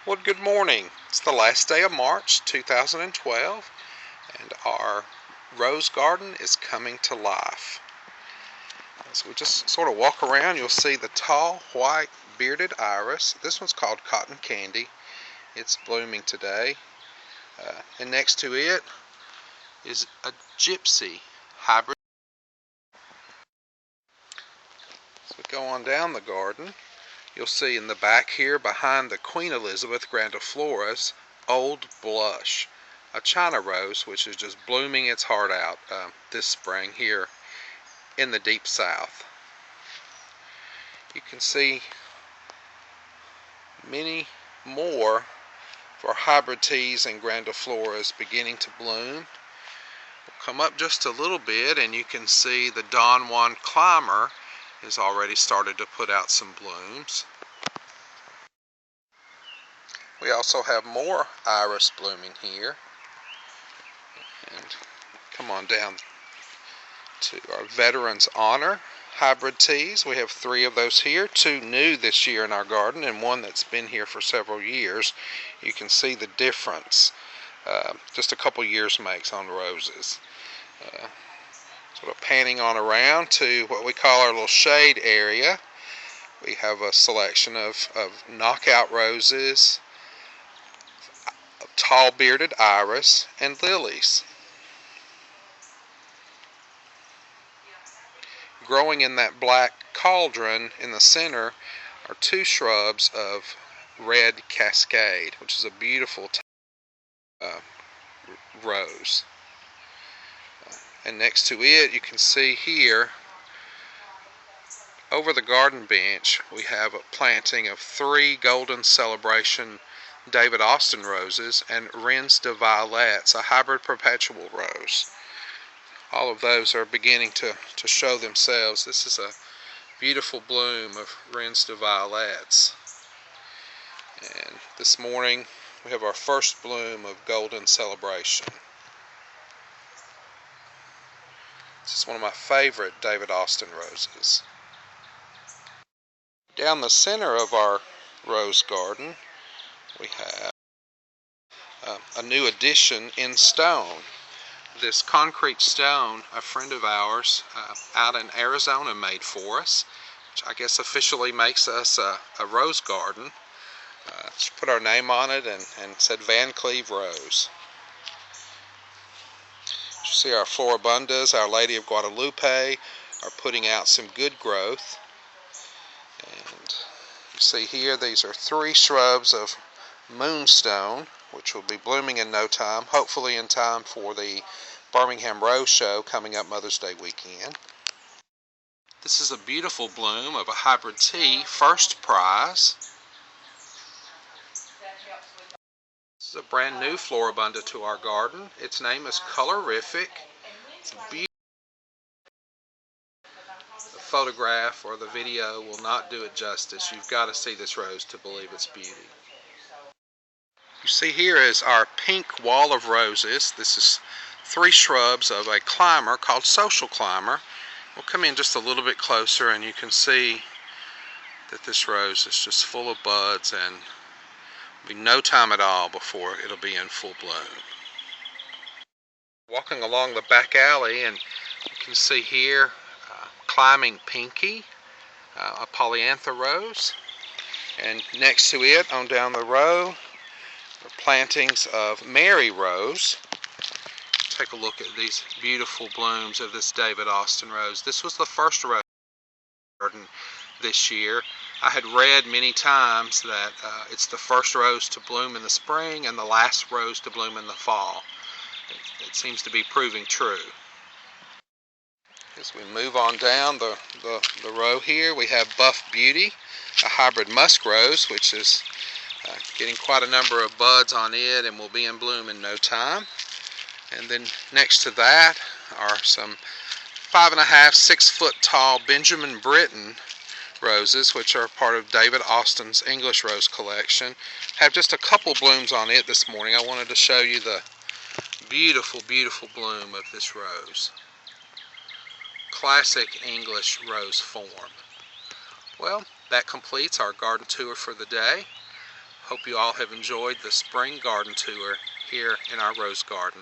Well, good morning. It's the last day of March 2012, and our rose garden is coming to life. As we just sort of walk around, you'll see the tall, white, bearded iris. This one's called cotton candy. It's blooming today. And next to it is a gypsy hybrid. As we go on down the garden, you'll see in the back here behind the Queen Elizabeth grandifloras, Old Blush, a China rose which is just blooming its heart out this spring here in the deep south. You can see many more for hybrid teas and grandifloras beginning to bloom. We'll come up just a little bit and you can see the Don Juan climber has already started to put out some blooms. We also have more iris blooming here. And come on down to our Veterans Honor hybrid teas. We have 3 of those here, 2 new this year in our garden and 1 that's been here for several years. You can see the difference just a couple years makes on roses. Sort of panning on around to what we call our little shade area. We have a selection of knockout roses, tall bearded iris, and lilies. Growing in that black cauldron in the center are 2 shrubs of red cascade, which is a beautiful rose. And next to it, you can see here over the garden bench we have a planting of 3 Golden Celebration David Austin roses and Reines de Violets, a hybrid perpetual rose. All of those are beginning to show themselves. This is a beautiful bloom of Reines de Violets. And this morning we have our first bloom of Golden Celebration. This is one of my favorite David Austin roses. Down the center of our rose garden we have a new addition in stone. This concrete stone a friend of ours out in Arizona made for us, which I guess officially makes us a rose garden. She put our name on it and said Van Cleve Rose. You see our Floribundas, Our Lady of Guadalupe, are putting out some good growth. And you see here these are 3 shrubs of moonstone, which will be blooming in no time, hopefully in time for the Birmingham Rose Show coming up Mother's Day weekend. This is a beautiful bloom of a hybrid tea, first prize. This is a brand new Floribunda to our garden. Its name is Colorific. It's beautiful. The photograph or the video will not do it justice. You've got to see this rose to believe its beauty. You see here is our pink wall of roses. This is 3 shrubs of a climber called Social Climber. We'll come in just a little bit closer and you can see that this rose is just full of buds and it'll be no time at all before it'll be in full bloom. Walking along the back alley and you can see here Climbing Pinky, a polyantha rose, and next to it on down the row are plantings of Mary Rose. Take a look at these beautiful blooms of this David Austin rose. This was the first rose garden this year. I had read many times that it's the first rose to bloom in the spring and the last rose to bloom in the fall. It seems to be proving true. As we move on down the row here, we have Buff Beauty, a hybrid musk rose, which is getting quite a number of buds on it and will be in bloom in no time. And then next to that are some 5.5, 6 foot tall Benjamin Britten roses, which are part of David Austin's English rose collection. Have just a couple blooms on it this morning. I wanted to show you the beautiful, beautiful bloom of this rose. Classic English rose form. Well, that completes our garden tour for the day. Hope you all have enjoyed the spring garden tour here in our rose garden.